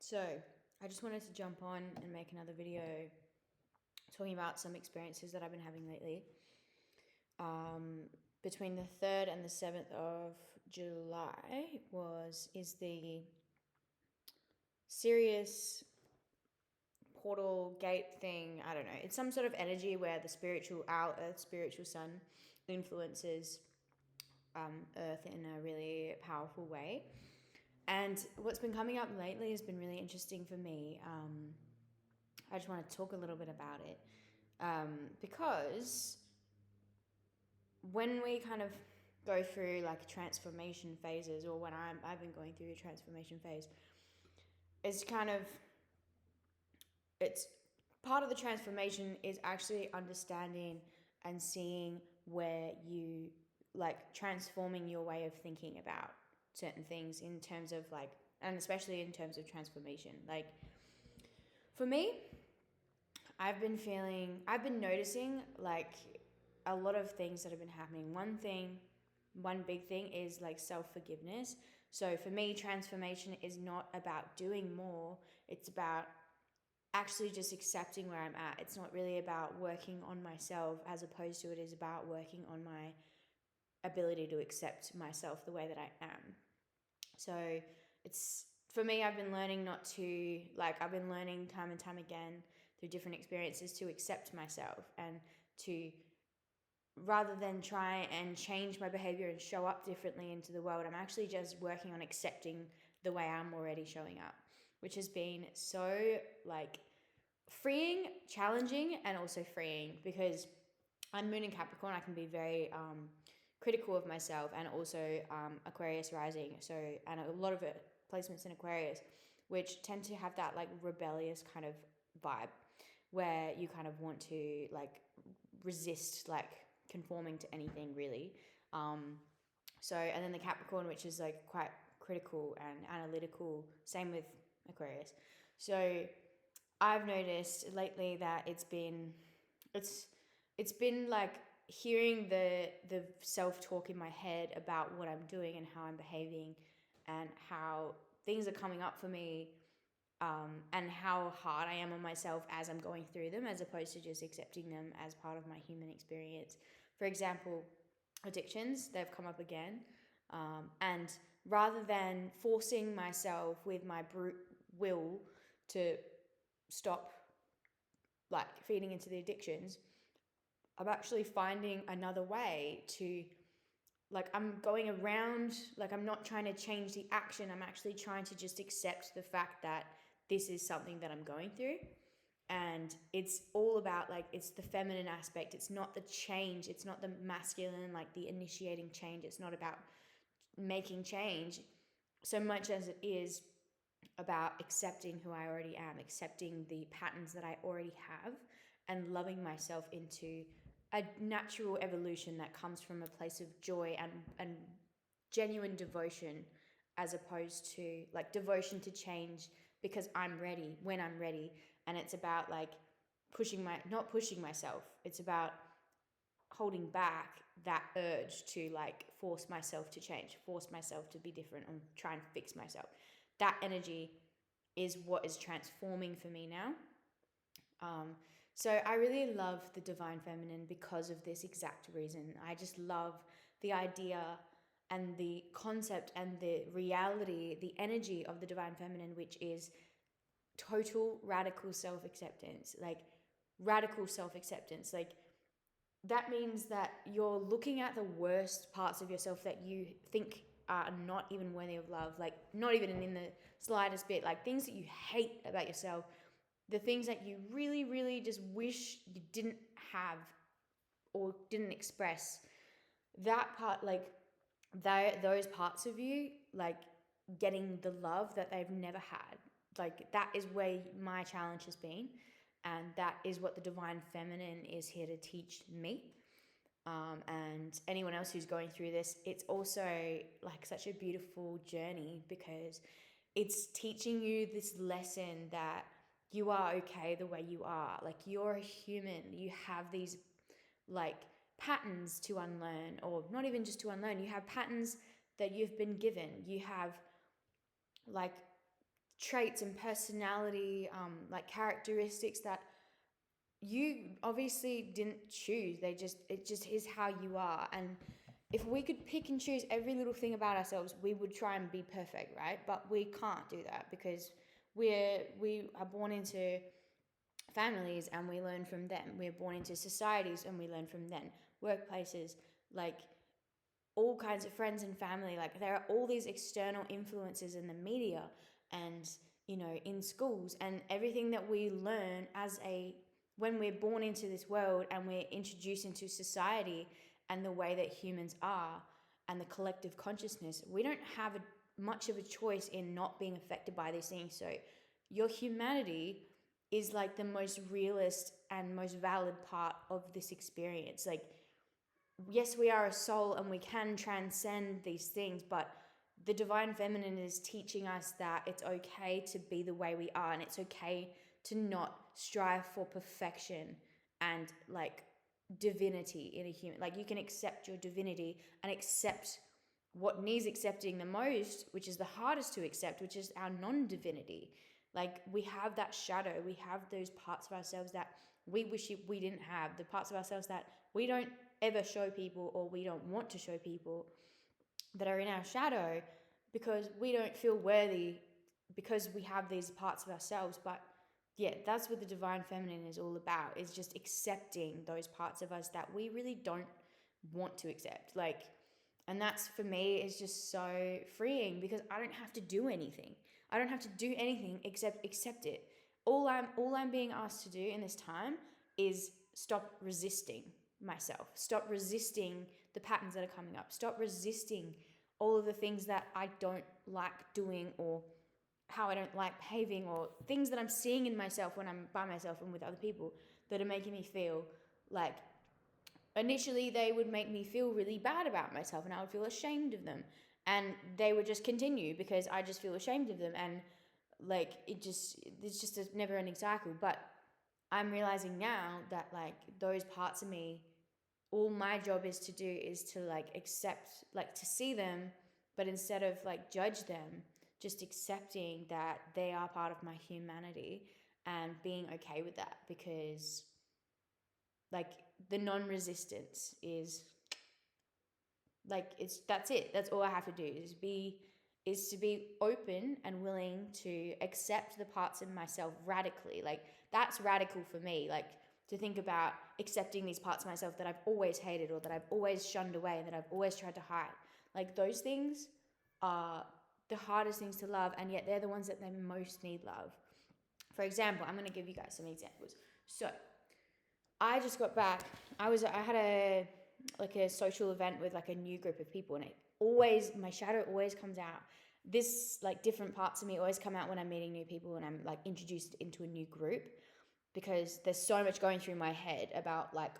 So, I just wanted to jump on and make another video talking about some experiences that I've been having lately. Between the 3rd and the 7th of July is the Sirius portal gate thing. I don't know. It's some sort of energy where our Earth spiritual sun influences Earth in a really powerful way. And what's been coming up lately has been really interesting for me. I just want to talk a little bit about it because when we kind of go through like transformation phases, or when I've been going through a transformation phase, it's part of the transformation is actually understanding and seeing where you like transforming your way of thinking about certain things in terms of like, and especially in terms of transformation. Like for me, I've been noticing like a lot of things that have been happening. One big thing is like self-forgiveness. So for me, transformation is not about doing more. It's about actually just accepting where I'm at. It's not really about working on myself, as opposed to it is about working on my ability to accept myself the way that I am. So it's, for me, I've been learning I've been learning time and time again through different experiences to accept myself, and to, rather than try and change my behavior and show up differently into the world, I'm actually just working on accepting the way I'm already showing up, which has been so like freeing, challenging, and also freeing, because I'm Moon in Capricorn. I can be very critical of myself, and also Aquarius rising. So, and a lot of it placements in Aquarius, which tend to have that like rebellious kind of vibe, where you kind of want to like resist like conforming to anything really. So, and then the Capricorn, which is like quite critical and analytical. Same with Aquarius. So I've noticed lately that it's been like hearing the self-talk in my head about what I'm doing and how I'm behaving, and how things are coming up for me, and how hard I am on myself as I'm going through them, as opposed to just accepting them as part of my human experience. For example, addictions, they've come up again. And rather than forcing myself with my brute will to stop like feeding into the addictions, I'm actually finding another way to, like, I'm going around, like, I'm not trying to change the action. I'm actually trying to just accept the fact that this is something that I'm going through. And it's all about, like, it's the feminine aspect. It's not the change. It's not the masculine, like the initiating change. It's not about making change so much as it is about accepting who I already am, accepting the patterns that I already have, and loving myself into a natural evolution that comes from a place of joy and genuine devotion, as opposed to like devotion to change because I'm ready when I'm ready. And it's about like not pushing myself. It's about holding back that urge to like force myself to change, force myself to be different, and try and fix myself. That energy is what is transforming for me now. So I really love the divine feminine because of this exact reason. I just love the idea and the concept and the reality, the energy of the divine feminine, which is total radical self-acceptance. Like radical self-acceptance. Like that means that you're looking at the worst parts of yourself that you think are not even worthy of love, like not even in the slightest bit, like things that you hate about yourself, the things that you really, really just wish you didn't have or didn't express. That part, like those parts of you, like getting the love that they've never had, like that is where my challenge has been, and that is what the divine feminine is here to teach me. And anyone else who's going through this, it's also like such a beautiful journey, because it's teaching you this lesson that you are okay the way you are. Like you're a human. You have these like patterns to unlearn, or not even just to unlearn. You have patterns that you've been given. You have like traits and personality, like characteristics that you obviously didn't choose. It just is how you are. And if we could pick and choose every little thing about ourselves, we would try and be perfect, right? But we can't do that because we are born into families and we learn from them. We're born into societies and we learn from them. Workplaces, like all kinds of friends and family. Like there are all these external influences in the media and, in schools, and everything that we learn when we're born into this world and we're introduced into society and the way that humans are and the collective consciousness, we don't have much of a choice in not being affected by these things. So your humanity is like the most realist and most valid part of this experience. Like, yes, we are a soul and we can transcend these things, but the divine feminine is teaching us that it's okay to be the way we are, and it's okay to not strive for perfection and like divinity in a human. Like, you can accept your divinity and accept what needs accepting the most, which is the hardest to accept, which is our non-divinity. Like, we have that shadow, we have those parts of ourselves that we wish we didn't have, the parts of ourselves that we don't ever show people or we don't want to show people, that are in our shadow because we don't feel worthy because we have these parts of ourselves. But yeah, that's what the divine feminine is all about, is just accepting those parts of us that we really don't want to accept. Like, and that's, for me, is just so freeing because I don't have to do anything. I don't have to do anything except accept it. All I'm being asked to do in this time is stop resisting myself. Stop resisting the patterns that are coming up. Stop resisting all of the things that I don't like doing, or how I don't like behaving, or things that I'm seeing in myself when I'm by myself and with other people that are making me feel like, initially they would make me feel really bad about myself and I would feel ashamed of them, and they would just continue because I just feel ashamed of them, and like it's just a never ending cycle. But I'm realizing now that like those parts of me, all my job is to do is to like accept, like to see them, but instead of like judge them, just accepting that they are part of my humanity and being okay with that. Because like the non-resistance is like, that's all I have to do is to be open and willing to accept the parts of myself radically. Like, that's radical for me. Like, to think about accepting these parts of myself that I've always hated, or that I've always shunned away, that I've always tried to hide. Like, those things are the hardest things to love, and yet they're the ones that they most need love. For example, I'm going to give you guys some examples. So, I just got back. I had a social event with like a new group of people, and my shadow always comes out. This, like, different parts of me always come out when I'm meeting new people and I'm like introduced into a new group, because there's so much going through my head about like,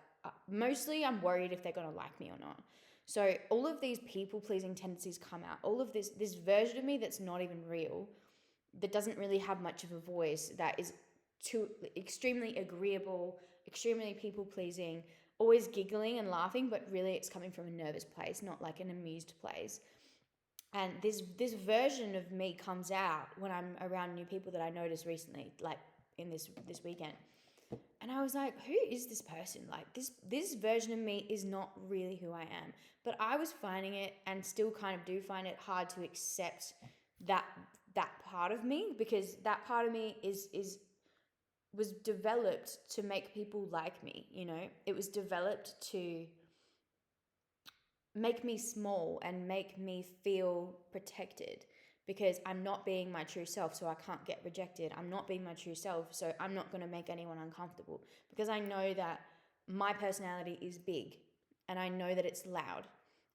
mostly I'm worried if they're going to like me or not. So all of these people pleasing tendencies come out. All of this version of me that's not even real, that doesn't really have much of a voice, that is too extremely agreeable, extremely people pleasing, always giggling and laughing, but really it's coming from a nervous place, not like an amused place. And this version of me comes out when I'm around new people that I noticed recently, like in this weekend. And I was like, who is this person? Like, this version of me is not really who I am. But I was finding it, and still kind of do find it hard to accept that part of me, because that part of me was developed to make people like me, It was developed to make me small and make me feel protected, because I'm not being my true self, so I can't get rejected. I'm not being my true self, so I'm not going to make anyone uncomfortable, because I know that my personality is big, and I know that it's loud,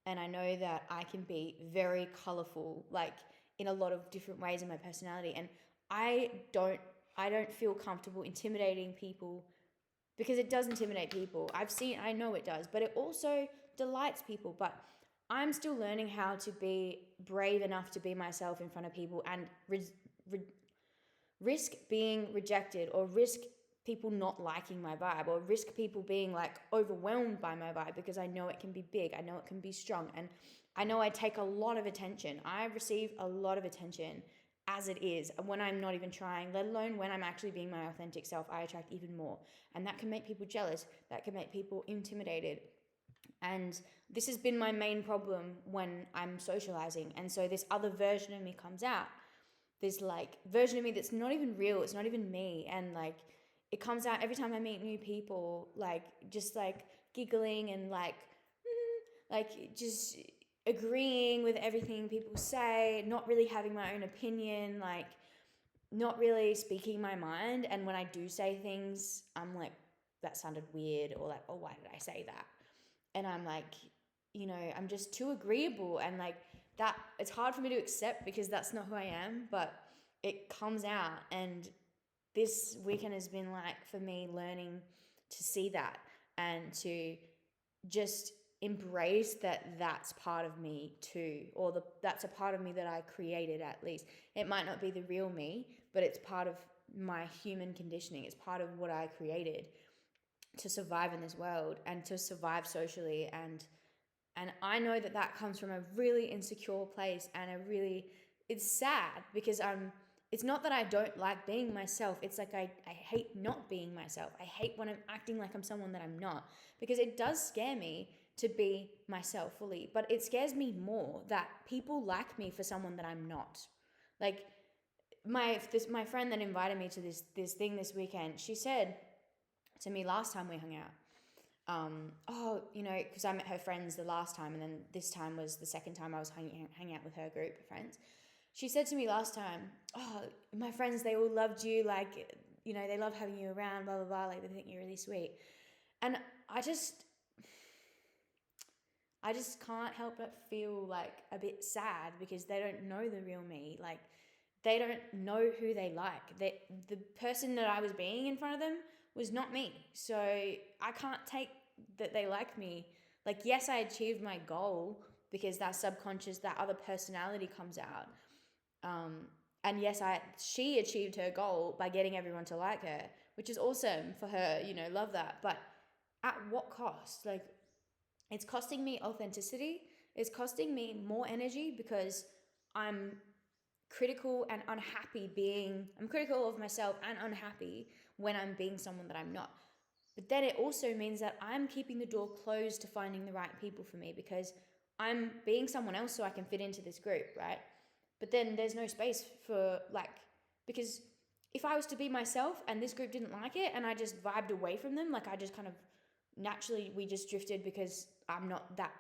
and I know that I can be very colorful, like in a lot of different ways in my personality. And I don't feel comfortable intimidating people, because it does intimidate people. I know it does, but it also delights people. But I'm still learning how to be brave enough to be myself in front of people, and risk being rejected, or risk people not liking my vibe, or risk people being like overwhelmed by my vibe, because I know it can be big, I know it can be strong, and I know I take a lot of attention. I receive a lot of attention, as it is, when I'm not even trying, let alone when I'm actually being my authentic self, I attract even more. And that can make people jealous. That can make people intimidated. And this has been my main problem when I'm socializing. And so this other version of me comes out. This like version of me that's not even real. It's not even me. And like it comes out every time I meet new people, like just like giggling and like just agreeing with everything people say, not really having my own opinion, like not really speaking my mind. And when I do say things, I'm like, that sounded weird, or like, oh, why did I say that? And I'm like, I'm just too agreeable, and like that it's hard for me to accept because that's not who I am, but it comes out. And this weekend has been like for me learning to see that and to just embrace that that's part of me too, or that's a part of me that I created. At least it might not be the real me, but it's part of my human conditioning. It's part of what I created to survive in this world and to survive socially. And I know that that comes from a really insecure place, and it's sad because it's not that I don't like being myself. It's like I hate not being myself. I hate when I'm acting like I'm someone that I'm not, because it does scare me to be myself fully. But it scares me more that people like me for someone that I'm not. Like my friend that invited me to this thing this weekend, she said to me last time we hung out, because I met her friends the last time, and then this time was the second time I was hanging out with her group of friends. She said to me last time, oh, my friends, they all loved you, like, they love having you around, blah, blah, blah, like, they think you're really sweet. And I just can't help but feel, like, a bit sad because they don't know the real me. Like, they don't know who they like. The person that I was being in front of them was not me. So I can't take that they like me. Like, yes, I achieved my goal because that subconscious, that other personality comes out. And yes, she achieved her goal by getting everyone to like her, which is awesome for her, love that. But at what cost? Like, it's costing me authenticity. It's costing me more energy because I'm critical and unhappy I'm critical of myself and unhappy when I'm being someone that I'm not. But then it also means that I'm keeping the door closed to finding the right people for me because I'm being someone else so I can fit into this group, right? But then there's no space for because if I was to be myself and this group didn't like it and I just vibed away from them, like I just kind of naturally, we just drifted because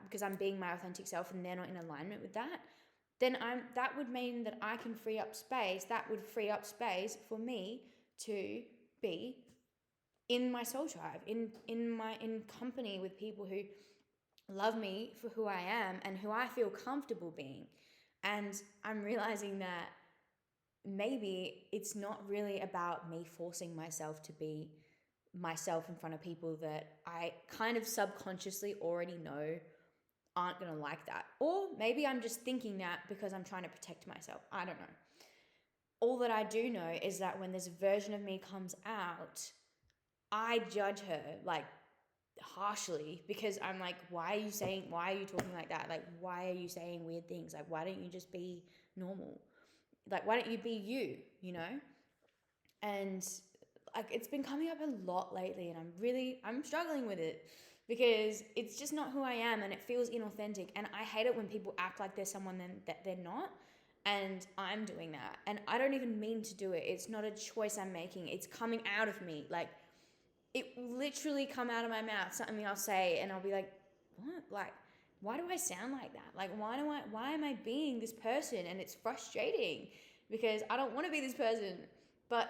because I'm being my authentic self and they're not in alignment with that, then that would mean that I can free up space. That would free up space for me to be in my soul tribe, in company with people who love me for who I am and who I feel comfortable being. And I'm realizing that maybe it's not really about me forcing myself to be myself in front of people that I kind of subconsciously already know aren't going to like that. Or maybe I'm just thinking that because I'm trying to protect myself. I don't know. All that I do know is that when this version of me comes out, I judge her like harshly because I'm like, why are you talking like that? Like, why are you saying weird things? Like, why don't you just be normal? Like, why don't you be you, And like, it's been coming up a lot lately, and I'm struggling with it because it's just not who I am and it feels inauthentic. And I hate it when people act like they're someone that they're not. And I'm doing that. And I don't even mean to do it. It's not a choice I'm making. It's coming out of me. Like, it literally come out of my mouth, something I'll say, and I'll be like, what? Like, why do I sound like that? Like, why am I being this person? And it's frustrating because I don't want to be this person. But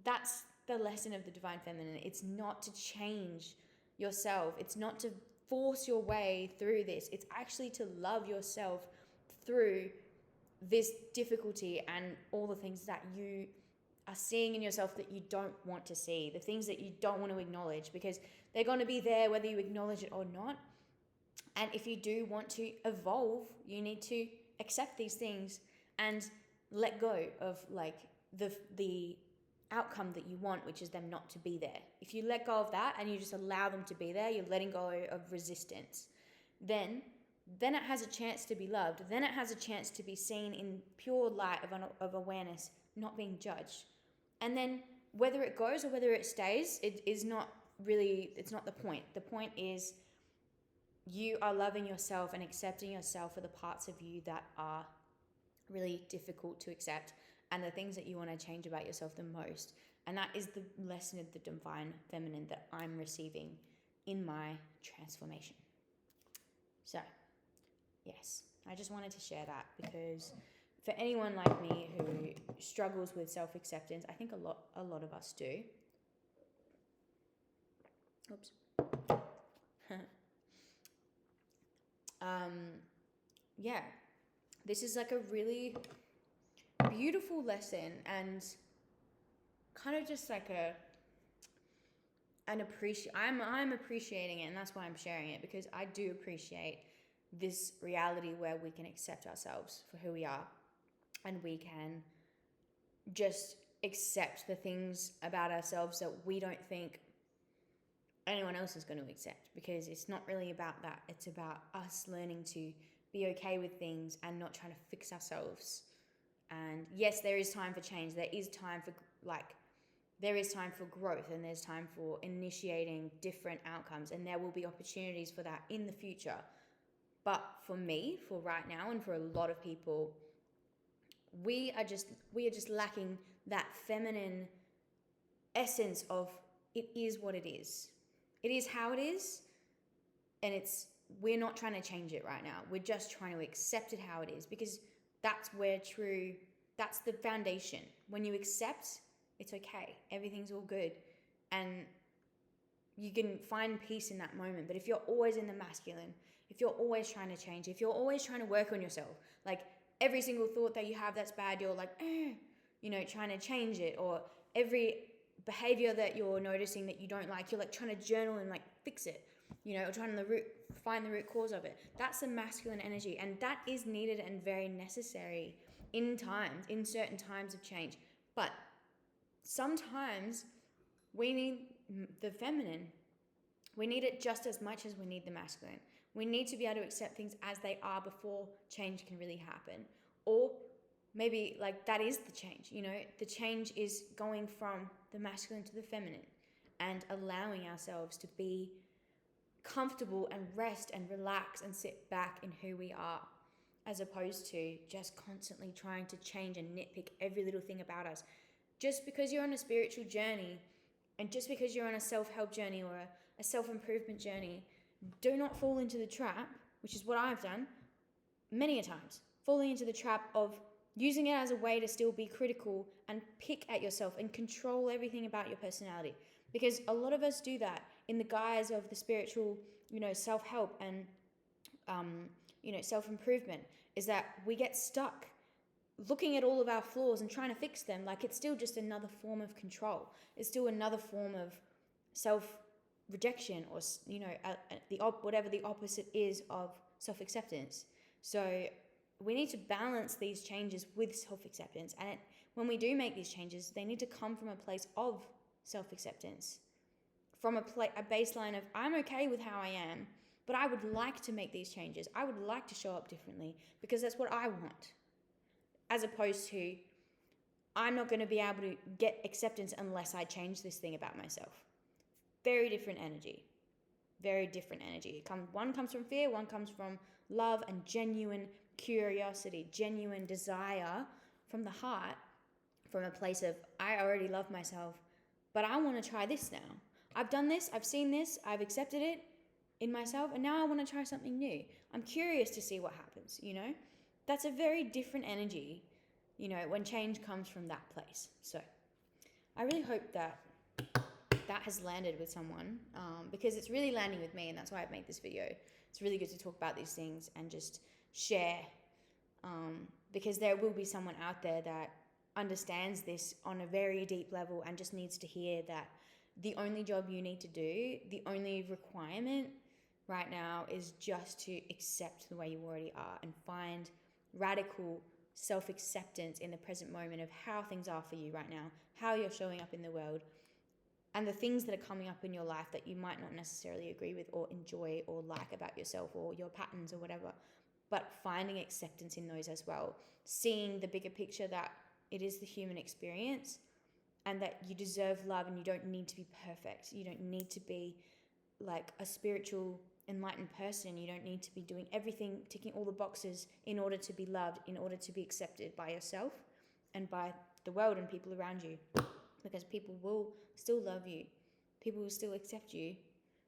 that's the lesson of the Divine Feminine. It's not to change yourself. It's not to force your way through this. It's actually to love yourself through this difficulty and all the things that you are seeing in yourself that you don't want to see, the things that you don't want to acknowledge, because they're going to be there whether you acknowledge it or not. And if you do want to evolve, you need to accept these things and let go of like the outcome that you want, which is them not to be there. If you let go of that and you just allow them to be there, you're letting go of resistance. Then then it has a chance to be loved. Then it has a chance to be seen in pure light of awareness, not being judged. And then whether it goes or whether it stays, it's not the point. The point is you are loving yourself and accepting yourself for the parts of you that are really difficult to accept and the things that you want to change about yourself the most. And that is the lesson of the divine feminine that I'm receiving in my transformation. So, yes, I just wanted to share that because for anyone like me who struggles with self-acceptance, I think a lot of us do. Oops. Yeah, this is like a really beautiful lesson and kind of just like I'm appreciating it, and that's why I'm sharing it, because I do appreciate this reality where we can accept ourselves for who we are and we can just accept the things about ourselves that we don't think anyone else is going to accept, because it's not really about that. It's about us learning to be okay with things and not trying to fix ourselves. And yes, there is time for change. There is time for growth, and there's time for initiating different outcomes, and there will be opportunities for that in the future. But for me, for right now, and for a lot of people, we are just lacking that feminine essence of it is what it is. It is how it is, and we're not trying to change it right now. We're just trying to accept it how it is, because that's the foundation. When you accept, it's okay. Everything's all good. And you can find peace in that moment. But if you're always in the masculine, if you're always trying to change, if you're always trying to work on yourself, like every single thought that you have that's bad, you're like, trying to change it, or every behavior that you're noticing that you don't like, you're like trying to journal and like fix it, or trying to find the root cause of it. That's the masculine energy, and that is needed and very necessary in certain times of change. But sometimes we need the feminine. We need it just as much as we need the masculine. We need to be able to accept things as they are before change can really happen. Or maybe like that is the change, the change is going from the masculine to the feminine and allowing ourselves to be comfortable and rest and relax and sit back in who we are, as opposed to just constantly trying to change and nitpick every little thing about us. Just because you're on a spiritual journey and just because you're on a self-help journey or a self-improvement journey, do not fall into the trap, which is what I've done many a times, falling into the trap of using it as a way to still be critical and pick at yourself and control everything about your personality. Because a lot of us do that in the guise of the spiritual, self-help and, self-improvement, is that we get stuck looking at all of our flaws and trying to fix them like it's still just another form of control. It's still another form of self-rejection or, whatever the opposite is of self-acceptance. So we need to balance these changes with self-acceptance. And when we do make these changes, they need to come from a place of self-acceptance, from a baseline of I'm okay with how I am, but I would like to make these changes. I would like to show up differently because that's what I want. As opposed to, I'm not going to be able to get acceptance unless I change this thing about myself. Very different energy. Very different energy. One comes from fear, one comes from love and genuine curiosity, genuine desire from the heart, from a place of, I already love myself, but I want to try this now. I've done this, I've seen this, I've accepted it in myself, and now I want to try something new. I'm curious to see what happens, That's a very different energy, when change comes from that place. So I really hope that has landed with someone, because it's really landing with me, and that's why I've made this video. It's really good to talk about these things and just share, because there will be someone out there that understands this on a very deep level and just needs to hear that the only job you need to do, the only requirement right now is just to accept the way you already are and find radical self-acceptance in the present moment of how things are for you right now, how you're showing up in the world, and the things that are coming up in your life that you might not necessarily agree with or enjoy or like about yourself or your patterns or whatever, but finding acceptance in those as well, seeing the bigger picture that it is the human experience and that you deserve love and you don't need to be perfect. You don't need to be like a spiritual enlightened person. You don't need to be doing everything, ticking all the boxes in order to be loved, in order to be accepted by yourself and by the world and people around you, because people will still love you, people will still accept you,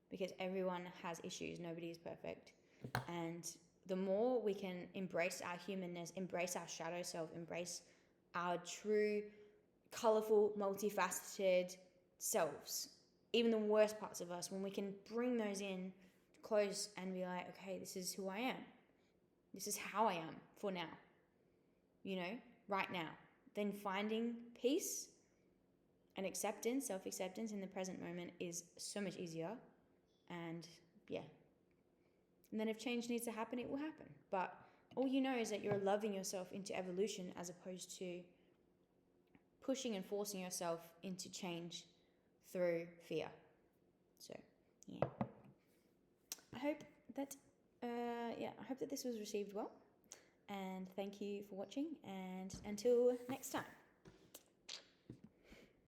because everyone has issues, nobody is perfect. And the more we can embrace our humanness, embrace our shadow self, embrace our true colorful multifaceted selves, even the worst parts of us, when we can bring those in close and be like, okay, this is who I am, this is how I am for now, right now, then finding peace and acceptance, self-acceptance in the present moment is so much easier. And yeah, and then if change needs to happen, it will happen. But all you know is that you're loving yourself into evolution as opposed to pushing and forcing yourself into change through fear. So yeah, I hope that this was received well, and thank you for watching, and until next time.